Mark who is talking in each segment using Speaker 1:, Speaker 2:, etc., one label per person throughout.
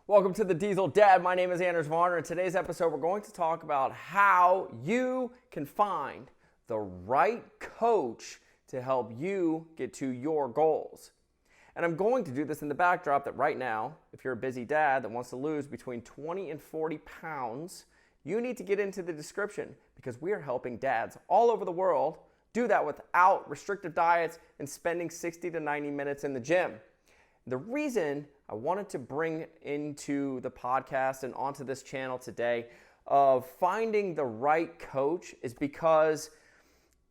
Speaker 1: Welcome to the Diesel Dad. My name is Anders Varner. In today's episode, we're going to talk about how you can find the right coach to help you get to your goals. And I'm going to do this in the backdrop that right now, if you're a busy dad that wants to lose between 20 and 40 pounds, you need to get into the description because we are helping dads all over the world do that without restrictive diets and spending 60 to 90 minutes in the gym. The reason I wanted to bring into the podcast and onto this channel today of finding the right coach is because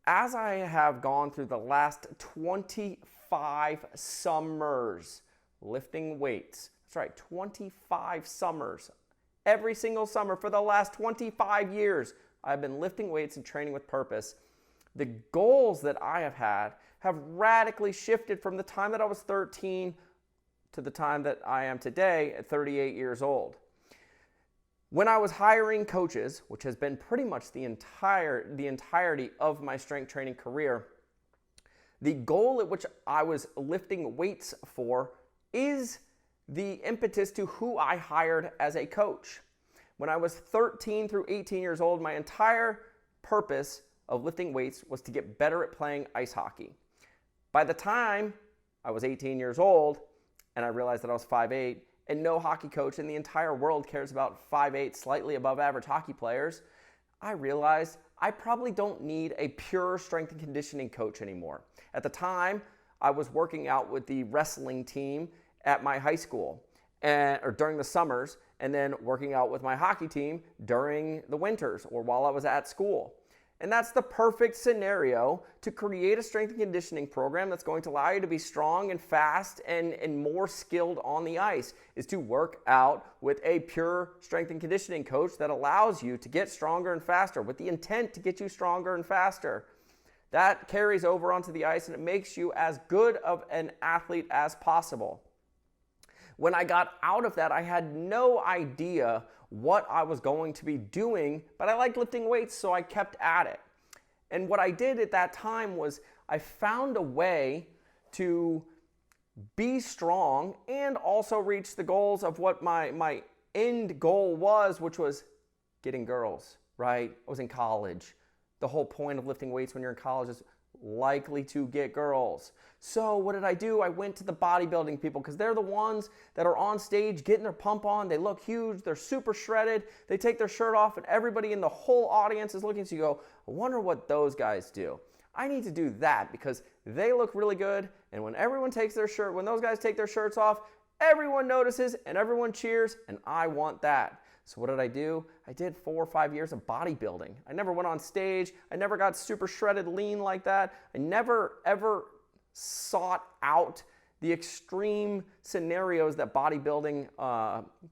Speaker 1: as I have gone through the last 25 summers lifting weights, that's right, 25 summers, every single summer for the last 25 years, I've been lifting weights and training with purpose. The goals that I have had have radically shifted from the time that I was 13 to the time that I am today at 38 years old. When I was hiring coaches, which has been pretty much the entirety of my strength training career, the goal at which I was lifting weights for is the impetus to who I hired as a coach. When I was 13 through 18 years old, my entire purpose of lifting weights was to get better at playing ice hockey. By the time I was 18 years old, and I realized that I was 5'8", and no hockey coach in the entire world cares about 5'8", slightly above average hockey players, I realized I probably don't need a pure strength and conditioning coach anymore. At the time, I was working out with the wrestling team at my high school, or during the summers, and then working out with my hockey team during the winters or while I was at school. And that's the perfect scenario to create a strength and conditioning program that's going to allow you to be strong and fast and more skilled on the ice, is to work out with a pure strength and conditioning coach that allows you to get stronger and faster with the intent to get you stronger and faster. That carries over onto the ice and it makes you as good of an athlete as possible. When I got out of that, I had no idea what I was going to be doing, but I liked lifting weights, so I kept at it. And what I did at that time was I found a way to be strong and also reach the goals of what my end goal was, which was getting girls, right? I was in college. The whole point of lifting weights when you're in college is likely to get girls. So what did I do? I went to the bodybuilding people because they're the ones that are on stage getting their pump on. They look huge. They're super shredded. They take their shirt off and everybody in the whole audience is looking. So you go, I wonder what those guys do. I need to do that because they look really good. And when everyone takes their shirt, when those guys take their shirts off, everyone notices and everyone cheers, and I want that. So what did I do? I did 4 or 5 years of bodybuilding. I never went on stage. I never got super shredded lean like that. I never ever sought out the extreme scenarios that bodybuilding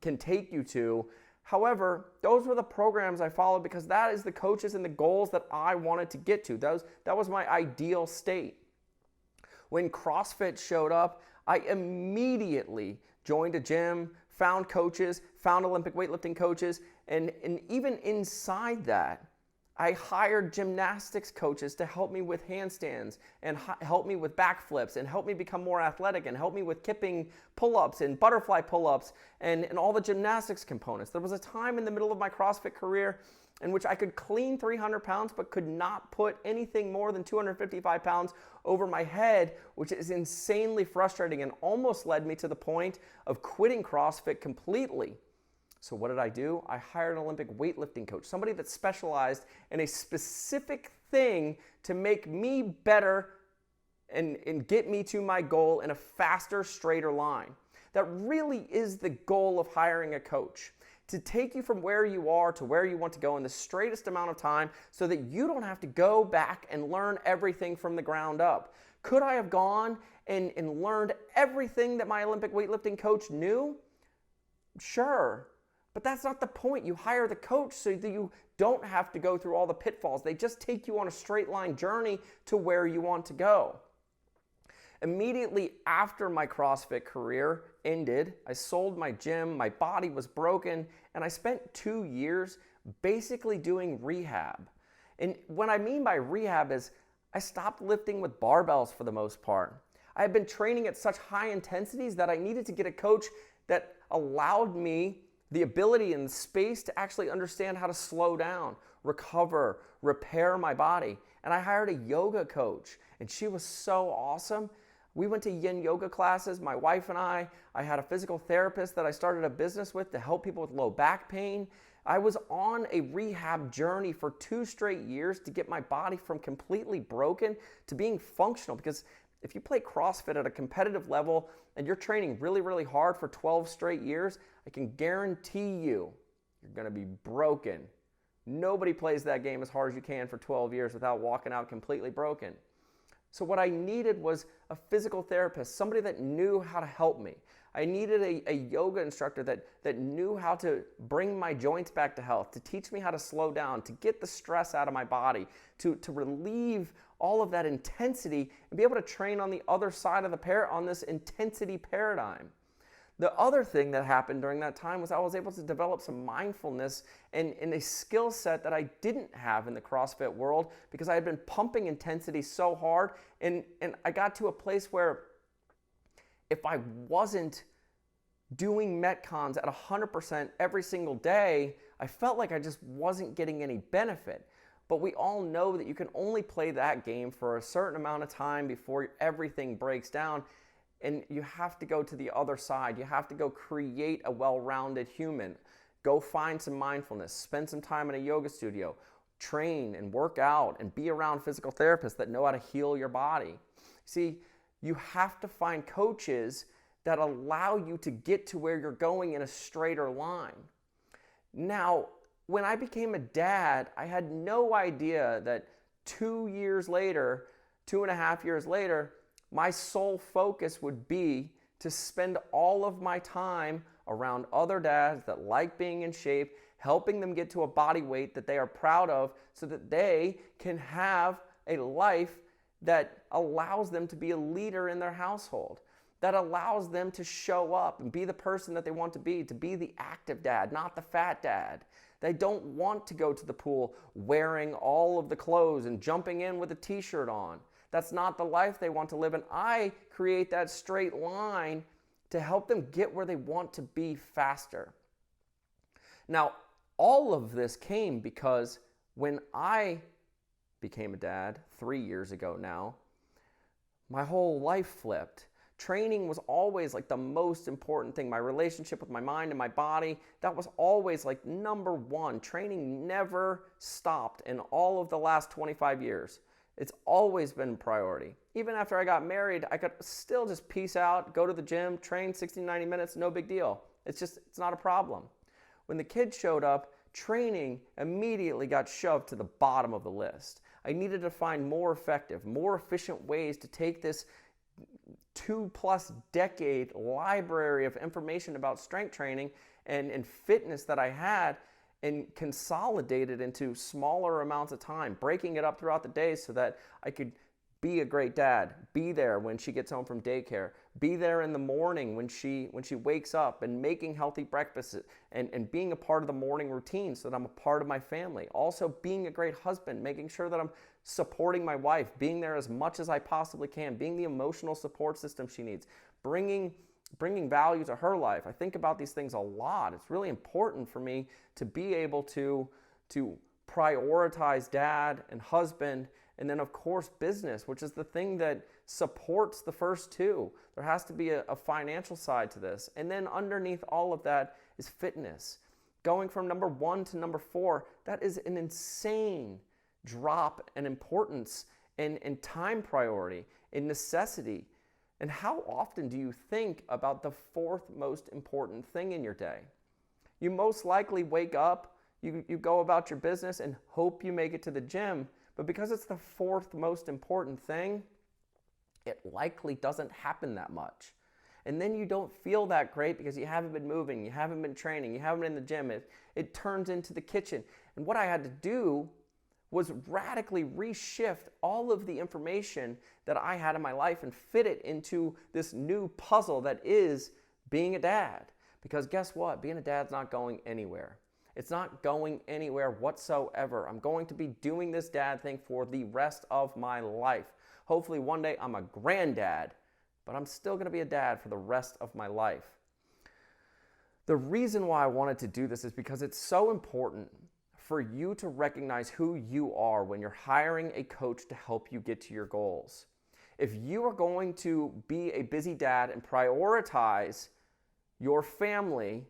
Speaker 1: can take you to. However, those were the programs I followed because that is the coaches and the goals that I wanted to get to. That was my ideal state. When CrossFit showed up, I immediately joined a gym, found coaches, found Olympic weightlifting coaches, and even inside that, I hired gymnastics coaches to help me with handstands and help me with backflips and help me become more athletic and help me with kipping pull-ups and butterfly pull-ups and all the gymnastics components. There was a time in the middle of my CrossFit career in which I could clean 300 pounds but could not put anything more than 255 pounds over my head, which is insanely frustrating and almost led me to the point of quitting CrossFit completely. So what did I do? I hired an Olympic weightlifting coach, somebody that specialized in a specific thing to make me better and get me to my goal in a faster, straighter line. That really is the goal of hiring a coach, to take you from where you are to where you want to go in the straightest amount of time so that you don't have to go back and learn everything from the ground up. Could I have gone and learned everything that my Olympic weightlifting coach knew? Sure. But that's not the point. You hire the coach so that you don't have to go through all the pitfalls. They just take you on a straight line journey to where you want to go. Immediately after my CrossFit career ended, I sold my gym, my body was broken, and I spent 2 years basically doing rehab. And what I mean by rehab is I stopped lifting with barbells for the most part. I had been training at such high intensities that I needed to get a coach that allowed me the ability and space to actually understand how to slow down, recover, repair my body. And I hired a yoga coach, and she was so awesome. We went to yin yoga classes, my wife and I. I had a physical therapist that I started a business with to help people with low back pain. I was on a rehab journey for 2 straight years to get my body from completely broken to being functional, because if you play CrossFit at a competitive level and you're training really, really hard for 12 straight years, I can guarantee you're going to be broken. Nobody plays that game as hard as you can for 12 years without walking out completely broken. So what I needed was a physical therapist, somebody that knew how to help me. I needed a yoga instructor that knew how to bring my joints back to health, to teach me how to slow down, to get the stress out of my body, to relieve all of that intensity and be able to train on the other side of on this intensity paradigm. The other thing that happened during that time was I was able to develop some mindfulness and a skill set that I didn't have in the CrossFit world, because I had been pumping intensity so hard, and I got to a place where if I wasn't doing Metcons at 100% every single day, I felt like I just wasn't getting any benefit. But we all know that you can only play that game for a certain amount of time before everything breaks down. And you have to go to the other side. You have to go create a well-rounded human. Go find some mindfulness. Spend some time in a yoga studio. Train and work out and be around physical therapists that know how to heal your body. See, you have to find coaches that allow you to get to where you're going in a straighter line. Now, when I became a dad, I had no idea that 2 years later, 2.5 years later, my sole focus would be to spend all of my time around other dads that like being in shape, helping them get to a body weight that they are proud of so that they can have a life that allows them to be a leader in their household, that allows them to show up and be the person that they want to be the active dad, not the fat dad. They don't want to go to the pool wearing all of the clothes and jumping in with a t-shirt on. That's not the life they want to live, and I create that straight line to help them get where they want to be faster. Now, all of this came because when I became a dad 3 years ago now, my whole life flipped. Training was always like the most important thing. My relationship with my mind and my body, that was always like number one. Training never stopped in all of the last 25 years. It's always been a priority. Even after I got married, I could still just peace out, go to the gym, train 60, 90 minutes, no big deal. It's not a problem. When the kids showed up, training immediately got shoved to the bottom of the list. I needed to find more effective, more efficient ways to take this 2+ decade library of information about strength training and fitness that I had and consolidate it into smaller amounts of time, breaking it up throughout the day so that I could be a great dad, be there when she gets home from daycare, be there in the morning when she wakes up, and making healthy breakfasts and being a part of the morning routine so that I'm a part of my family. Also being a great husband, making sure that I'm supporting my wife, being there as much as I possibly can, being the emotional support system she needs, bringing value to her life. I think about these things a lot. It's really important for me to be able to prioritize dad and husband, and then of course business, which is the thing that supports the first two. There has to be a financial side to this. And then underneath all of that is fitness. Going from number 1 to number 4, that is an insane drop in importance and time priority, in necessity. And how often do you think about the 4th most important thing in your day? You most likely wake up, you go about your business and hope you make it to the gym, but because it's the 4th most important thing, it likely doesn't happen that much. And then you don't feel that great because you haven't been moving, you haven't been training, you haven't been in the gym. It turns into the kitchen. And what I had to do was radically reshift all of the information that I had in my life and fit it into this new puzzle that is being a dad. Because guess what? Being a dad's not going anywhere. It's not going anywhere whatsoever. I'm going to be doing this dad thing for the rest of my life. Hopefully one day I'm a granddad, but I'm still going to be a dad for the rest of my life. The reason why I wanted to do this is because it's so important for you to recognize who you are when you're hiring a coach to help you get to your goals. If you are going to be a busy dad and prioritize your family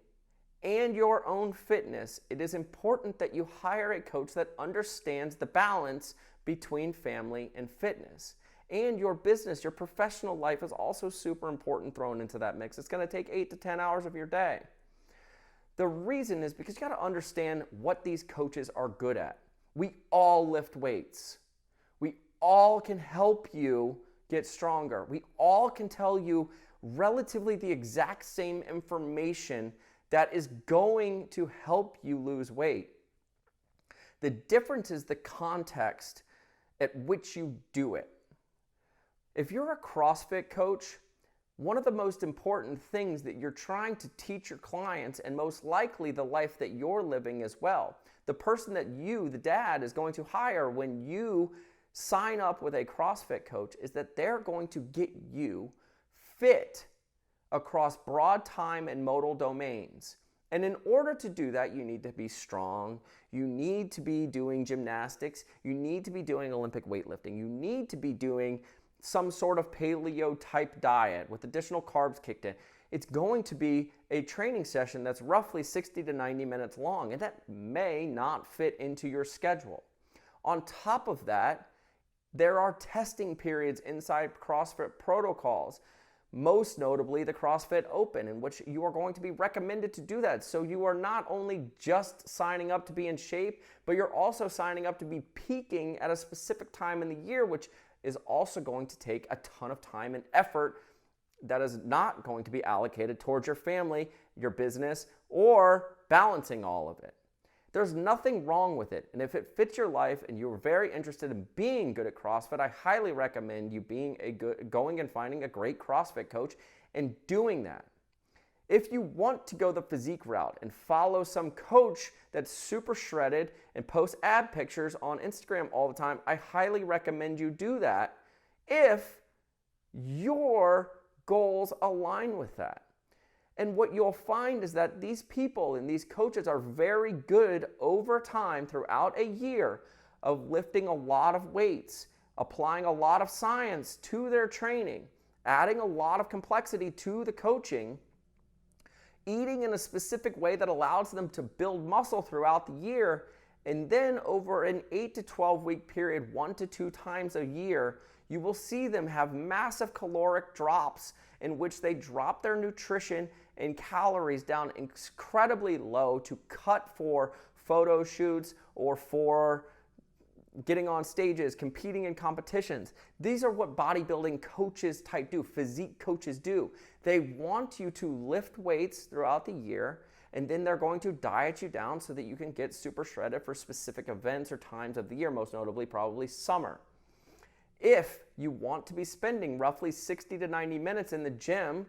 Speaker 1: and your own fitness, it is important that you hire a coach that understands the balance between family and fitness. And your business, your professional life is also super important thrown into that mix. It's going to take 8 to 10 hours of your day. The reason is because you got to understand what these coaches are good at. We all lift weights. We all can help you get stronger. We all can tell you relatively the exact same information that is going to help you lose weight. The difference is the context at which you do it. If you're a CrossFit coach, one of the most important things that you're trying to teach your clients, and most likely the life that you're living as well, the person that you, the dad, is going to hire when you sign up with a CrossFit coach, is that they're going to get you fit across broad time and modal domains. And in order to do that, you need to be strong, you need to be doing gymnastics, you need to be doing Olympic weightlifting, you need to be doing some sort of paleo type diet with additional carbs kicked in. It's going to be a training session that's roughly 60 to 90 minutes long, and that may not fit into your schedule. On top of that, there are testing periods inside CrossFit protocols, most notably the CrossFit Open, in which you are going to be recommended to do that. So you are not only just signing up to be in shape, but you're also signing up to be peaking at a specific time in the year, which is also going to take a ton of time and effort that is not going to be allocated towards your family, your business, or balancing all of it. There's nothing wrong with it. And if it fits your life and you're very interested in being good at CrossFit, I highly recommend you going and finding a great CrossFit coach and doing that. If you want to go the physique route and follow some coach that's super shredded and posts ab pictures on Instagram all the time, I highly recommend you do that if your goals align with that. And what you'll find is that these people and these coaches are very good over time throughout a year of lifting a lot of weights, applying a lot of science to their training, adding a lot of complexity to the coaching, eating in a specific way that allows them to build muscle throughout the year, and then over an 8 to 12 week period, 1 to 2 times a year, you will see them have massive caloric drops in which they drop their nutrition and calories down incredibly low to cut for photo shoots or for getting on stages, competing in competitions. These are what bodybuilding coaches type do, physique coaches do. They want you to lift weights throughout the year, and then they're going to diet you down so that you can get super shredded for specific events or times of the year, most notably probably summer. If you want to be spending roughly 60 to 90 minutes in the gym,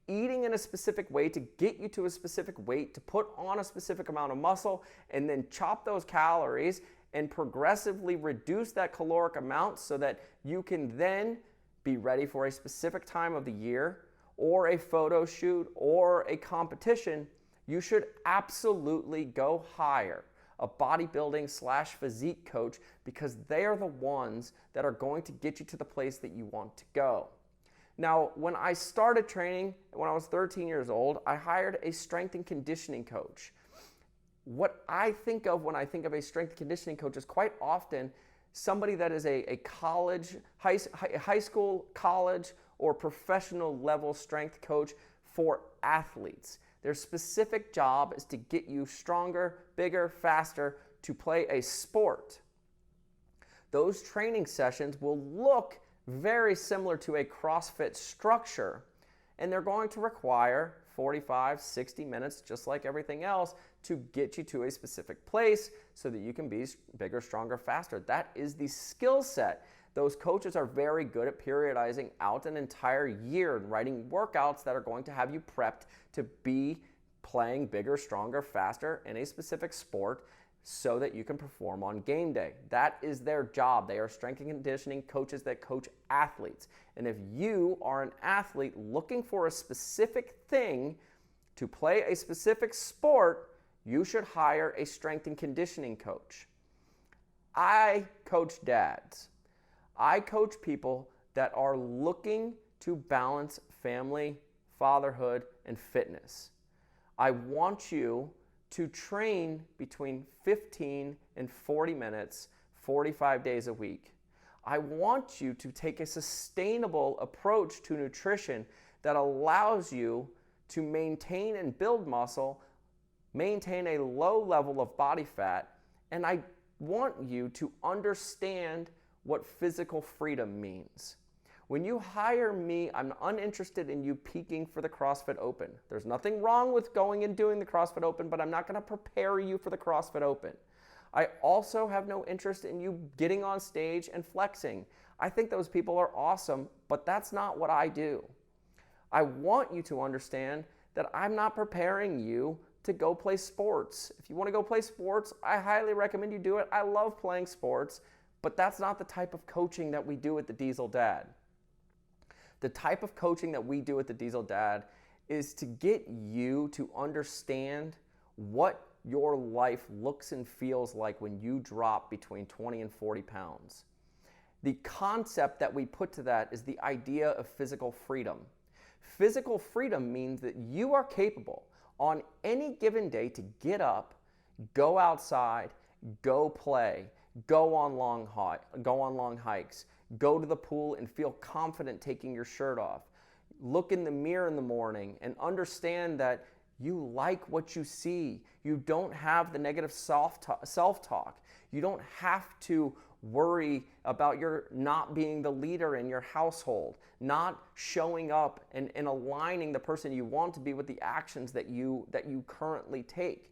Speaker 1: eating in a specific way to get you to a specific weight, to put on a specific amount of muscle, and then chop those calories and progressively reduce that caloric amount so that you can then be ready for a specific time of the year or a photo shoot or a competition, you should absolutely go hire a bodybuilding / physique coach, because they are the ones that are going to get you to the place that you want to go. Now, when I started training, when I was 13 years old, I hired a strength and conditioning coach. What I think of when I think of a strength and conditioning coach is quite often somebody that is a college, high school, college, or professional level strength coach for athletes. Their specific job is to get you stronger, bigger, faster, to play a sport. Those training sessions will look very similar to a CrossFit structure, and they're going to require 45, 60 minutes, just like everything else, to get you to a specific place so that you can be bigger, stronger, faster. That is the skill set. Those coaches are very good at periodizing out an entire year and writing workouts that are going to have you prepped to be playing bigger, stronger, faster in a specific sport so that you can perform on game day. That is their job. They are strength and conditioning coaches that coach athletes. And if you are an athlete looking for a specific thing To play a specific sport, you should hire a strength and conditioning coach. I coach dads. I coach people that are looking to balance family, fatherhood, and fitness. I want you to train between 15 and 40 minutes, 45 days a week. I want you to take a sustainable approach to nutrition that allows you to maintain and build muscle, maintain a low level of body fat, and I want you to understand what physical freedom means. When you hire me, I'm uninterested in you peaking for the CrossFit Open. There's nothing wrong with going and doing the CrossFit Open, but I'm not going to prepare you for the CrossFit Open. I also have no interest in you getting on stage and flexing. I think those people are awesome, but that's not what I do. I want you to understand that I'm not preparing you to go play sports. If you want to go play sports, I highly recommend you do it. I love playing sports, but that's not the type of coaching that we do at the Diesel Dad. The type of coaching that we do at the Diesel Dad is to get you to understand what your life looks and feels like when you drop between 20 and 40 pounds. The concept that we put to that is the idea of physical freedom. Physical freedom means that you are capable on any given day to get up, go outside, go play, go on long hikes, go to the pool and feel confident taking your shirt off. Look in the mirror in the morning and understand that you like what you see. You don't have the negative self-talk. You don't have to worry about your not being the leader in your household, not showing up and aligning the person you want to be with the actions that you currently take.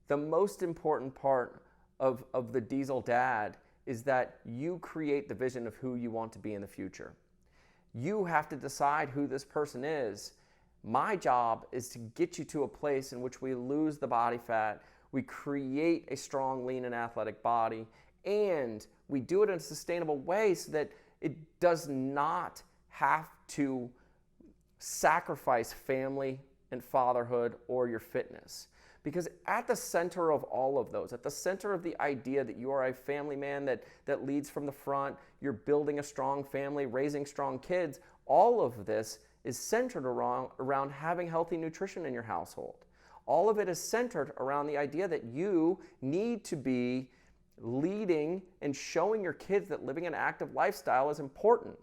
Speaker 1: The most important part of the Diesel Dad is that you create the vision of who you want to be in the future. You have to decide who this person is. My job is to get you to a place in which we lose the body fat, we create a strong, lean, and athletic body, and we do it in a sustainable way so that it does not have to sacrifice family and fatherhood or your fitness. Because at the center of all of those, at the center of the idea that you are a family man that leads from the front, you're building a strong family, raising strong kids, all of this is centered around having healthy nutrition in your household. All of it is centered around the idea that you need to be leading and showing your kids that living an active lifestyle is important.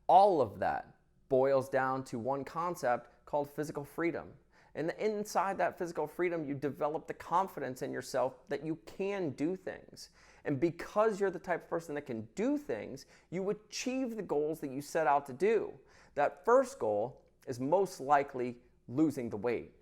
Speaker 1: All of that boils down to one concept called physical freedom. And inside that physical freedom, you develop the confidence in yourself that you can do things. And because you're the type of person that can do things, you achieve the goals that you set out to do. That first goal is most likely losing the weight.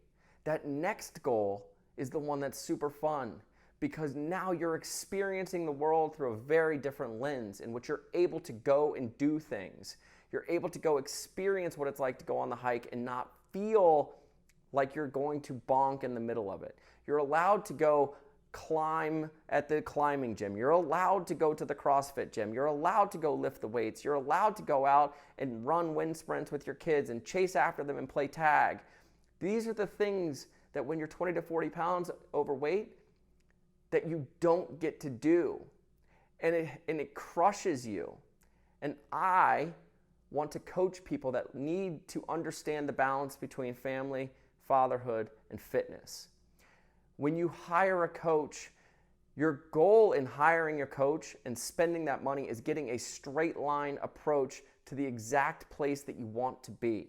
Speaker 1: That next goal is the one that's super fun, because now you're experiencing the world through a very different lens in which you're able to go and do things. You're able to go experience what it's like to go on the hike and not feel like you're going to bonk in the middle of it. You're allowed to go climb at the climbing gym. You're allowed to go to the CrossFit gym. You're allowed to go lift the weights. You're allowed to go out and run wind sprints with your kids and chase after them and play tag. These are the things that when you're 20 to 40 pounds overweight, that you don't get to do. And it crushes you. And I want to coach people that need to understand the balance between family, fatherhood, and fitness. When you hire a coach, your goal in hiring your coach and spending that money is getting a straight line approach to the exact place that you want to be.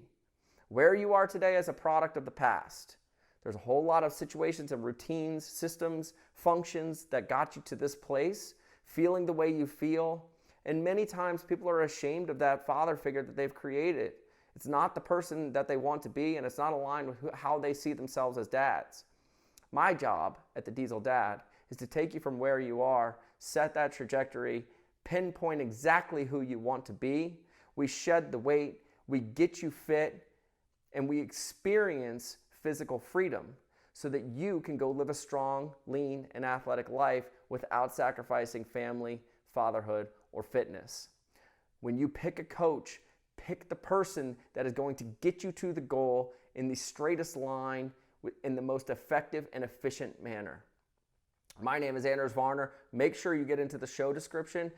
Speaker 1: Where you are today is a product of the past. There's a whole lot of situations and routines, systems, functions that got you to this place, feeling the way you feel. And many times people are ashamed of that father figure that they've created. It's not the person that they want to be, and it's not aligned with how they see themselves as dads. My job at the Diesel Dad is to take you from where you are, set that trajectory, pinpoint exactly who you want to be. We shed the weight, we get you fit, and we experience physical freedom so that you can go live a strong, lean, and athletic life without sacrificing family, fatherhood, or fitness. When you pick a coach, pick the person that is going to get you to the goal in the straightest line in the most effective and efficient manner. My name is Anders Varner. Make sure you get into the show description.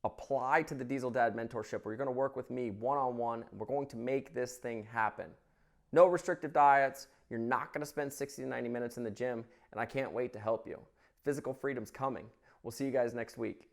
Speaker 1: Apply to the Diesel Dad Mentorship where you're going to work with me one-on-one. We're going to make this thing happen. No restrictive diets. You're not going to spend 60 to 90 minutes in the gym, and I can't wait to help you. Physical freedom's coming. We'll see you guys next week.